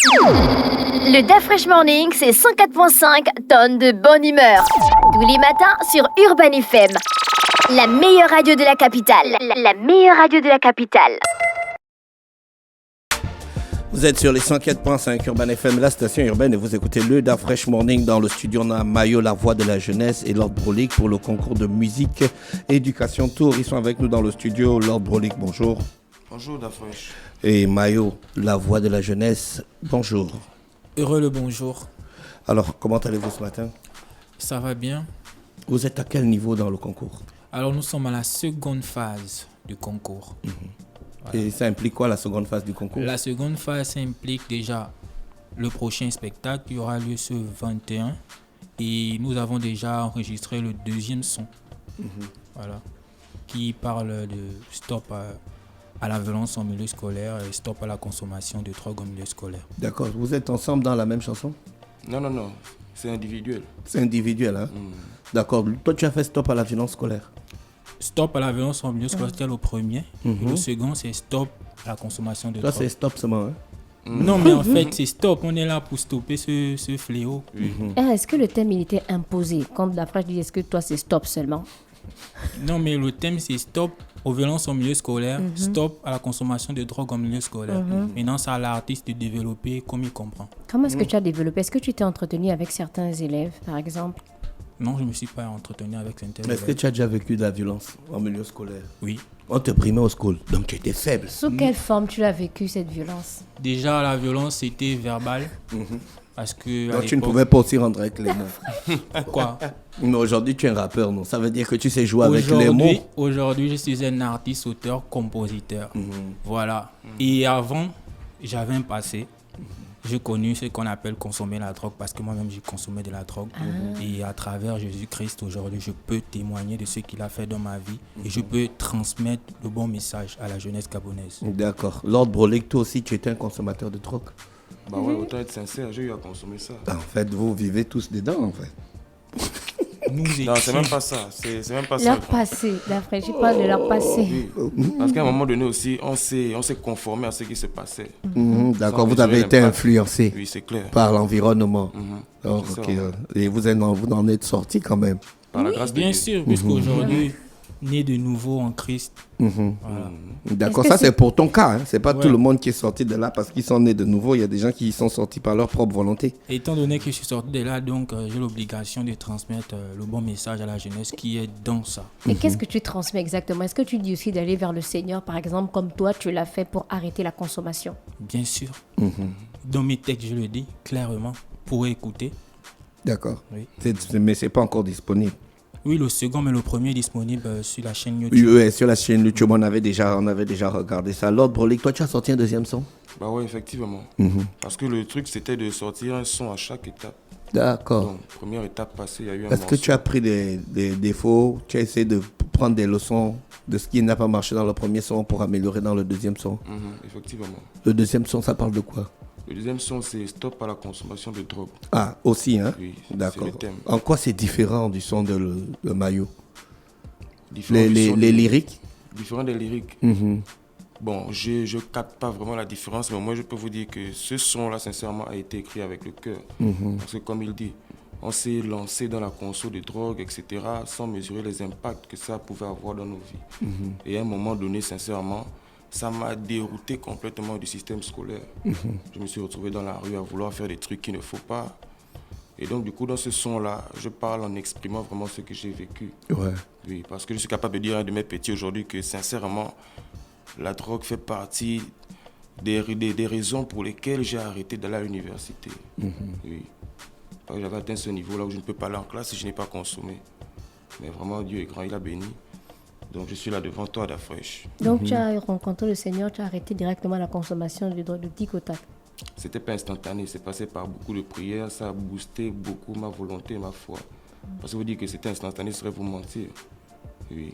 Le DAF Fresh Morning, c'est 104.5 tonnes de bonne humeur. Tous les matins sur Urban FM. La meilleure radio de la capitale. La meilleure radio de la capitale. Vous êtes sur les 104.5 Urban FM, la station urbaine, et vous écoutez le DAF Fresh Morning. Dans le studio, on a Mayo, la voix de la jeunesse, et Lord Brolique pour le concours de musique éducation tour. Ils sont avec nous dans le studio. Lord Brolique, bonjour. Bonjour DAF Fresh. Et Mayo, la voix de la jeunesse, bonjour. Heureux le bonjour. Alors, comment allez-vous ce matin? Ça va bien. Vous êtes à quel niveau dans le concours? Alors nous sommes à la seconde phase du concours. Voilà. Et ça implique quoi la seconde phase du concours? La seconde phase, ça implique déjà le prochain spectacle qui aura lieu ce 21. Et nous avons déjà enregistré le deuxième son. Voilà. Qui parle de stop à la violence en milieu scolaire et stop à la consommation de drogue en milieu scolaire. D'accord. Vous êtes ensemble dans la même chanson? Non. C'est individuel. C'est individuel, hein? D'accord. Toi, tu as fait stop à la violence scolaire. Stop à la violence en milieu scolaire, c'était le premier. Et le second, c'est stop à la consommation de drogue. Toi, c'est stop seulement, hein? Non, mais en fait, c'est stop. On est là pour stopper ce fléau. Est-ce que le thème, il était imposé? Quand la phrase dit, est-ce que toi, c'est stop seulement? Non, mais le thème, c'est stop aux violences en milieu scolaire, stop à la consommation de drogue en milieu scolaire. Maintenant, c'est à l'artiste de développer comme il comprend. Comment est-ce que tu as développé? Est-ce que tu t'es entretenu avec certains élèves, par exemple? Non, je ne me suis pas entretenu avec certains élèves. Est-ce que tu as déjà vécu de la violence en milieu scolaire? Oui. On te primait au school, donc tu étais faible. Sous quelle forme tu l'as vécu, cette violence? Déjà, la violence, c'était verbal. Parce que Donc tu ne pouvais pas aussi rendre avec les mots. Quoi? Mais aujourd'hui, tu es un rappeur, non? Ça veut dire que tu sais jouer avec les mots? Aujourd'hui, je suis un artiste, auteur, compositeur. Voilà. Et avant, j'avais un passé. J'ai connu ce qu'on appelle consommer la drogue parce que moi-même, j'ai consommé de la drogue. Et à travers Jésus-Christ, aujourd'hui, je peux témoigner de ce qu'il a fait dans ma vie. Et je peux transmettre le bon message à la jeunesse gabonaise. D'accord. Lord Brolique, toi aussi, tu étais un consommateur de drogue? Bah ouais, autant être sincère, j'ai eu à consommer ça. En fait, vous vivez tous dedans, en fait. Non, c'est même pas ça. C'est même pas ça. Leur passé, d'après, je parle de leur passé. Oui. Parce qu'à un moment donné aussi, on s'est conformé à ce qui se passait. D'accord, Sans vous avez mesurer été l'impact. influencé Oui, c'est clair. par l'environnement. Alors, C'est ça, ok. ouais. Et vous en êtes sorti quand même. Par la grâce de Bien Dieu. sûr, puisqu'aujourd'hui, né de nouveau en Christ. Voilà. D'accord, Est-ce que ça c'est pour ton cas. Hein. C'est pas Ouais. tout le monde qui est sorti de là parce qu'ils sont nés de nouveau. Il y a des gens qui sont sortis par leur propre volonté. Étant donné que je suis sorti de là, donc j'ai l'obligation de transmettre le bon message à la jeunesse qui est dans ça. Et qu'est-ce que tu transmets exactement? Est-ce que tu dis aussi d'aller vers le Seigneur, par exemple, comme toi, tu l'as fait pour arrêter la consommation? Bien sûr. Dans mes textes, je le dis clairement pour écouter. D'accord. Oui. Mais c'est pas encore disponible. Oui, le second, mais le premier est disponible sur la chaîne YouTube. Oui, sur la chaîne YouTube, on avait déjà regardé ça. Lord Brolique, toi, tu as sorti un deuxième son? Bah ouais, effectivement. Parce que le truc, c'était de sortir un son à chaque étape. D'accord. Donc, première étape passée, il y a eu un Est-ce que morceau. tu as pris des défauts? Tu as essayé de prendre des leçons de ce qui n'a pas marché dans le premier son pour améliorer dans le deuxième son? Effectivement. Le deuxième son, ça parle de quoi? Le deuxième son, c'est stop à la consommation de drogue. Ah, aussi, hein? Oui, c'est D'accord. le thème. En quoi c'est différent du son de le Maillot? Différent du son Les des- lyriques? Différent des lyriques. Bon, je ne capte pas vraiment la différence, mais moi je peux vous dire que ce son-là, sincèrement, a été écrit avec le cœur. Parce que comme il dit, on s'est lancé dans la conso de drogue, etc., sans mesurer les impacts que ça pouvait avoir dans nos vies. Et à un moment donné, sincèrement, ça m'a dérouté complètement du système scolaire. Je me suis retrouvé dans la rue à vouloir faire des trucs qu'il ne faut pas. Et donc, du coup, dans ce son-là, je parle en exprimant vraiment ce que j'ai vécu. Ouais. Oui, parce que je suis capable de dire à un de mes petits aujourd'hui que, sincèrement, la drogue fait partie des raisons pour lesquelles j'ai arrêté d'aller à l'université. Oui. Parce que j'avais atteint ce niveau-là où je ne peux pas aller en classe si je n'ai pas consommé. Mais vraiment, Dieu est grand, il a béni. Donc, je suis là devant toi, DAF Fresh. Donc, tu as rencontré le Seigneur, tu as arrêté directement la consommation de drogue de tic au tac. C'était pas instantané, c'est passé par beaucoup de prières, ça a boosté beaucoup ma volonté et ma foi. Parce que vous dire que c'était instantané, ce serait vous mentir. Oui.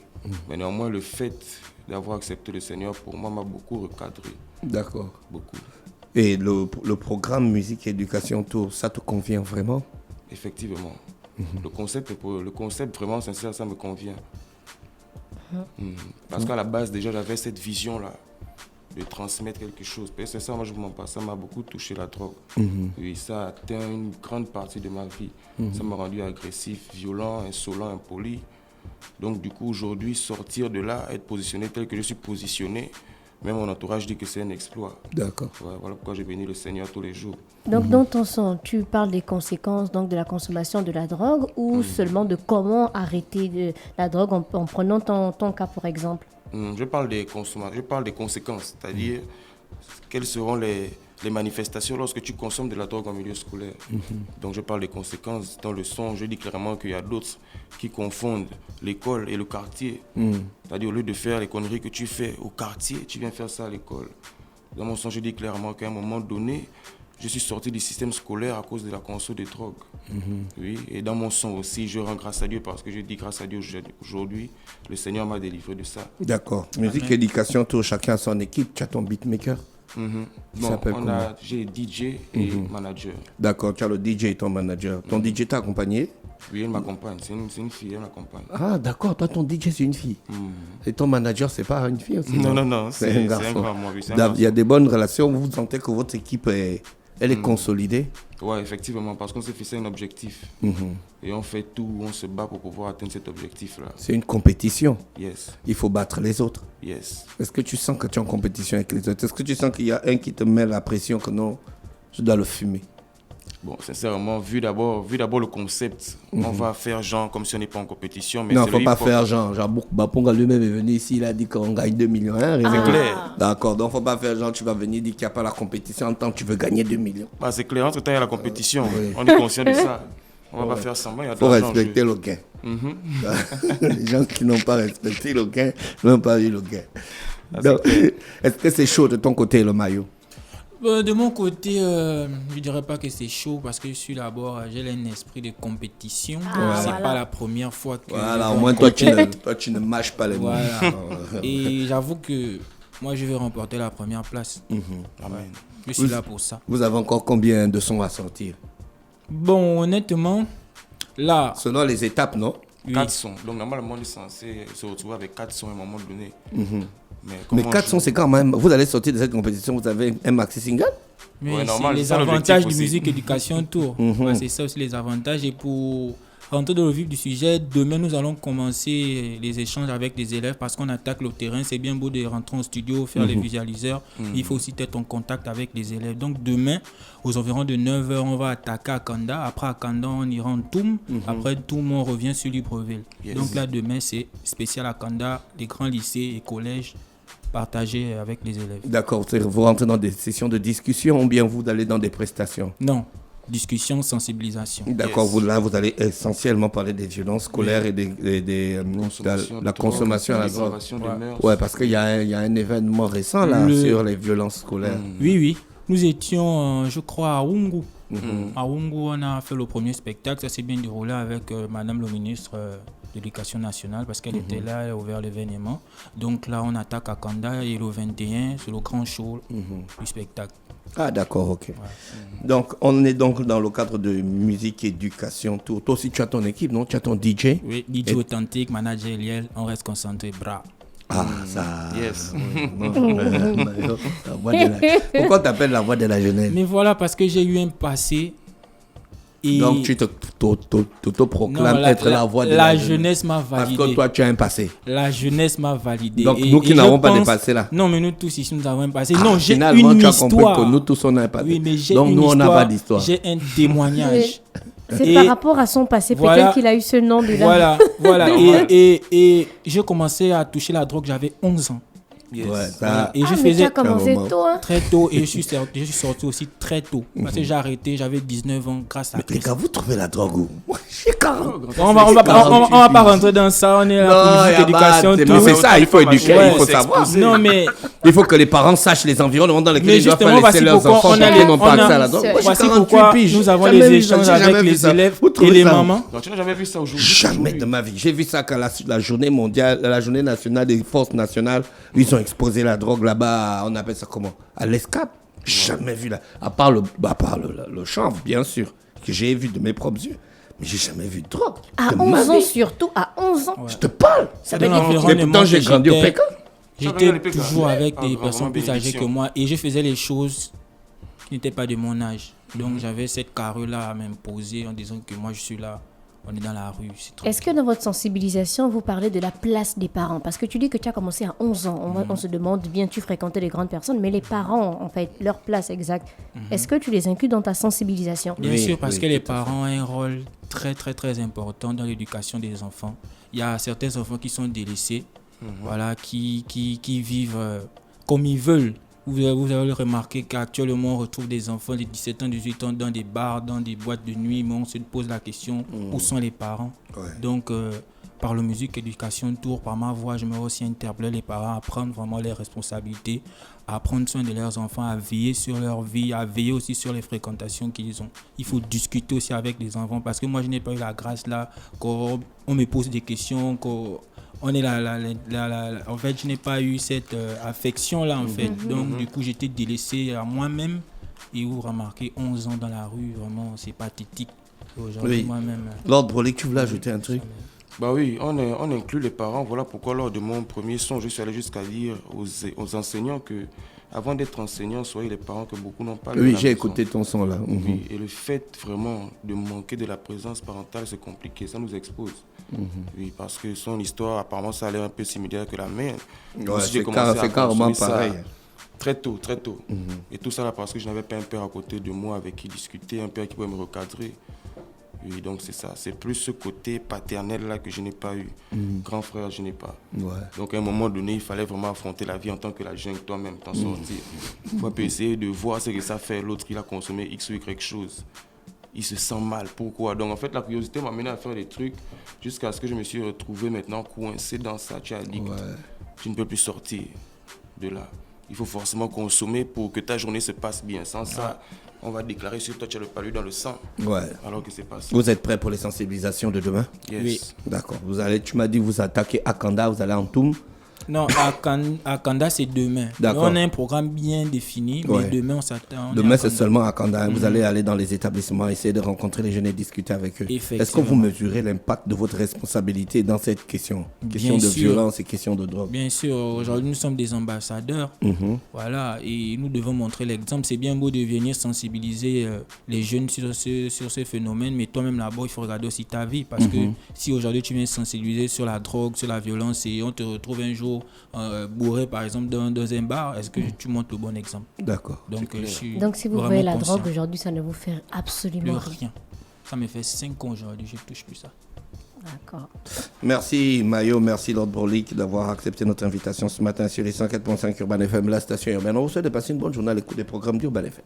Mais néanmoins, le fait d'avoir accepté le Seigneur, pour moi, m'a beaucoup recadré. D'accord. Beaucoup. Et le programme musique et éducation tour, ça te convient vraiment? Effectivement. Le concept vraiment sincère, ça me convient. Parce qu'à la base, déjà, j'avais cette vision-là transmettre quelque chose. Parce que sincèrement, je ne vous mens pas, ça m'a beaucoup touché la drogue. Oui, ça a atteint une grande partie de ma vie. Ça m'a rendu agressif, violent, insolent, impoli. Donc du coup, aujourd'hui, sortir de là, être positionné tel que je suis positionné, même mon entourage dit que c'est un exploit. D'accord. Voilà pourquoi je bénis le Seigneur tous les jours. Donc, dans ton son, tu parles des conséquences donc, de la consommation de la drogue ou seulement de comment arrêter la drogue en prenant ton cas, par exemple? Je parle des conséquences, c'est-à-dire quelles seront les manifestations lorsque tu consommes de la drogue en milieu scolaire. Donc je parle des conséquences. Dans le son, je dis clairement qu'il y a d'autres qui confondent l'école et le quartier. C'est-à-dire au lieu de faire les conneries que tu fais au quartier, tu viens faire ça à l'école. Dans mon son, je dis clairement qu'à un moment donné, je suis sorti du système scolaire à cause de la conso de drogue. Oui, et dans mon son aussi, je rends grâce à Dieu parce que je dis grâce à Dieu aujourd'hui, le Seigneur m'a délivré de ça. D'accord. Musique, éducation, tout, chacun a son équipe. Tu as ton beatmaker. Bon, j'ai DJ et manager. D'accord, tu as le DJ et ton manager. Ton DJ t'a accompagné? Oui, elle m'accompagne. C'est une fille, elle m'accompagne. Ah, d'accord. Toi, ton DJ, c'est une fille. Et ton manager, c'est pas une fille aussi? Non. C'est un garçon. Il y a des bonnes relations. Vous sentez que votre équipe elle est consolidée? Oui, effectivement, parce qu'on s'est fixé un objectif. Et on fait tout, on se bat pour pouvoir atteindre cet objectif-là. C'est une compétition. Yes. Il faut battre les autres. Yes. Est-ce que tu sens que tu es en compétition avec les autres? Est-ce que tu sens qu'il y a un qui te met la pression que non, je dois le fumer? Bon, sincèrement, vu d'abord le concept, on va faire genre comme si on n'est pas en compétition. Mais non, il ne faut pas faire genre. Baponga lui-même est venu ici, il a dit qu'on gagne 2 millions. Hein, c'est clair. D'accord, donc il ne faut pas faire genre, tu vas venir dire qu'il n'y a pas la compétition en tant que tu veux gagner 2 millions. Bah, c'est clair, entre temps, il y a la compétition. On est conscient de ça. On va pas faire semblant, il y a de l'argent. Il faut respecter le gain. Les gens qui n'ont pas respecté le gain n'ont pas eu le gain. Donc, est-ce que c'est chaud de ton côté, le maillot? De mon côté, je ne dirais pas que c'est chaud parce que je suis d'abord, j'ai un esprit de compétition. C'est pas la première fois que... Voilà, au moins toi tu ne mâches pas les mots. Voilà. Et j'avoue que moi je vais remporter la première place. Amen. Je suis là pour ça. Vous avez encore combien de sons à sortir? Bon, honnêtement, là... Selon les étapes, non? 4 sons. Donc normalement on est censé se retrouver avec 4 sons à un moment donné. Mais 4 sons, c'est quand même... Vous allez sortir de cette compétition, vous avez un maxi single? Mais ouais, c'est les avantages du musique éducation tour. C'est ça aussi les avantages. Et pour rentrer dans le vif du sujet, demain nous allons commencer les échanges avec les élèves parce qu'on attaque le terrain. C'est bien beau de rentrer en studio, faire les visualiseurs. Il faut aussi être en contact avec les élèves. Donc demain, aux environs de 9h, on va attaquer à Kanda. Après à Kanda, on ira en Toum. Après Toum, on revient sur Libreville. Donc là, demain, c'est spécial à Kanda, les grands lycées et collèges partagés avec les élèves. D'accord. Vous rentrez dans des sessions de discussion ou bien vous allez dans des prestations? Non. Discussion, sensibilisation. D'accord, vous allez essentiellement parler des violences scolaires et de la consommation à la drogue. Ouais, parce qu'il y a un événement récent là sur les violences scolaires. Oui. Nous étions, je crois, à Oungu. À Oungu, on a fait le premier spectacle. Ça s'est bien déroulé avec Madame le ministre de l'Éducation nationale parce qu'elle était là, elle a ouvert l'événement. Donc là, on attaque à Kanda et le 21, c'est le grand show du spectacle. Ah d'accord, ok. Donc on est donc dans le cadre de musique, éducation, tout. Toi aussi tu as ton équipe, non? Tu as ton DJ? Oui, DJ authentique, manager Eliel, on reste concentré, bras. Ah ça. Yes. Pourquoi tu appelles la voix de la jeunesse? Mais voilà, parce que j'ai eu un passé. Et donc tu t'auto-proclames être la voix de la jeunesse m'a validé. Parce que toi tu as un passé. La jeunesse m'a validé. Donc nous qui n'avons pas de passé là. Non mais nous tous ici nous avons un passé. Non, j'ai une histoire. Compris que nous tous on a un passé. Oui, mais j'ai donc une nous histoire, on n'a pas d'histoire. J'ai un témoignage. C'est par rapport à son passé, peut-être qu'il a eu ce nom de là. Voilà. et j'ai commencé à toucher la drogue, j'avais 11 ans. Yes. Et je faisais tu as commencé tôt, hein? Très tôt et je suis sorti aussi très tôt parce que j'ai arrêté, j'avais 19 ans grâce à mais les gars, vous trouvez la drogue où? J'ai 40. On va pas rentrer dans ça, on est là pour l'éducation. Mais c'est ça, il faut éduquer, il faut savoir. Non mais il faut que les parents sachent les environnements dans lesquels ils doivent faire laisser leurs enfants qui n'ont pas accès à la drogue. Voici pourquoi nous avons les échanges avec les élèves et les mamans. Donc tu n'as jamais vu ça aujourd'hui? Jamais de ma vie. J'ai vu ça quand la journée mondiale, la journée nationale des forces nationales, ils ont exposé la drogue là-bas, on appelle ça comment? À l'Escape. Jamais vu là. À part le chanvre, bien sûr, que j'ai vu de mes propres yeux. Mais j'ai jamais vu de drogue. À 11 ans surtout, à 11 ans. Je te parle. Ça veut dire mais pourtant j'ai grandi au Pékin. J'étais toujours avec des grand, personnes vraiment plus âgées que bénédiction. moi et je faisais les choses qui n'étaient pas de mon âge. Donc j'avais cette carrure-là à m'imposer en disant que moi je suis là, on est dans la rue. C'est trop Est-ce que dans votre sensibilisation, vous parlez de la place des parents? Parce que tu dis que tu as commencé à 11 ans. On se demande bien, tu fréquentais les grandes personnes, mais les parents, en fait, leur place exacte. Est-ce que tu les inclus dans ta sensibilisation? Bien Oui, sûr, parce oui, que les tout à fait. parents ont un rôle très, très, très important dans l'éducation des enfants. Il y a certains enfants qui sont délaissés, voilà, qui vivent comme ils veulent. Vous avez remarqué qu'actuellement, on retrouve des enfants de 17 ans, 18 ans dans des bars, dans des boîtes de nuit, mais on se pose la question, où sont les parents? Ouais. Donc, par la musique éducation tour, par ma voix, je me aussi interpeller les parents à prendre vraiment les responsabilités, à prendre soin de leurs enfants, à veiller sur leur vie, à veiller aussi sur les fréquentations qu'ils ont. Il faut discuter aussi avec les enfants parce que moi, je n'ai pas eu la grâce là, qu'on me pose des questions, on est en fait, je n'ai pas eu cette affection là en fait. Donc, du coup, j'étais délaissé à moi-même et vous remarquez 11 ans dans la rue, vraiment, c'est pathétique. Et aujourd'hui, Oui. moi-même. Lord Brolic, tu voulais ajouter un truc? Bah oui, on inclut les parents. Voilà pourquoi lors de mon premier son, je suis allé jusqu'à dire aux enseignants que avant d'être enseignant, soyez les parents que beaucoup n'ont pas. Oui, la j'ai maison. écouté ton son là. Mhm. Oui, et le fait vraiment de manquer de la présence parentale, c'est compliqué, ça nous expose. Oui, parce que son histoire, apparemment, ça a l'air un peu similaire que la mienne. Moi Ouais, aussi, j'ai c'est commencé à carrément consommer ça pareil. très tôt, très tôt. Et tout ça là parce que je n'avais pas un père à côté de moi avec qui discuter, un père qui pouvait me recadrer. Oui, donc c'est ça. C'est plus ce côté paternel là que je n'ai pas eu. Grand frère, je n'ai pas. Ouais. Donc à un moment donné, il fallait vraiment affronter la vie en tant que la jungle toi-même, t'en sortir. Il faut un peu essayer de voir ce que ça fait. L'autre, il a consommé X ou Y chose. Il se sent mal. Pourquoi? Donc en fait, la curiosité m'a mené à faire des trucs jusqu'à ce que je me suis retrouvé maintenant coincé dans ça. Tu es addict. Ouais. Tu ne peux plus sortir de là. Il faut forcément consommer pour que ta journée se passe bien. Sans ça, on va déclarer sur toi, tu as le palu dans le sang. Ouais. Alors que c'est pas ça. Vous êtes prêts pour les sensibilisations de demain? Yes. Oui. D'accord. Tu m'as dit vous attaquez à Kanda, vous allez en Toum. Non, à Kanda, c'est demain. D'accord. On a un programme bien défini, Ouais. mais demain, on s'attend. Demain, c'est seulement à Kanda. Vous allez aller dans les établissements, essayer de rencontrer les jeunes et discuter avec eux. Effectivement. Est-ce que vous mesurez l'impact de votre responsabilité dans cette question? Question Bien de sûr. violence et question de drogue. Bien sûr, aujourd'hui, nous sommes des ambassadeurs. Voilà, et nous devons montrer l'exemple. C'est bien beau de venir sensibiliser les jeunes sur ce phénomène, mais toi-même, là-bas, il faut regarder aussi ta vie. Parce que si aujourd'hui, tu viens sensibiliser sur la drogue, sur la violence, et on te retrouve un jour bourré, par exemple, dans un bar, est-ce que tu montres le bon exemple? D'accord. Donc, je suis Donc, si vous vraiment voyez la conscient. drogue aujourd'hui, ça ne vous fait absolument Plus rien. rien. Ça me fait 5 ans aujourd'hui, je touche plus ça. D'accord. Merci Mayo, merci Lord Brolic d'avoir accepté notre invitation ce matin sur les 104.5 Urban FM, la station urbaine. On vous souhaite de passer une bonne journée à l'écoute des programmes d'Urban FM.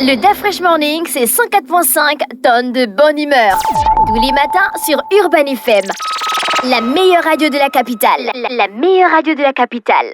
Le DAF Fresh Morning, c'est 104.5 tonnes de bonne humeur. Tous les matins sur Urban FM. La meilleure radio de la capitale. La meilleure radio de la capitale.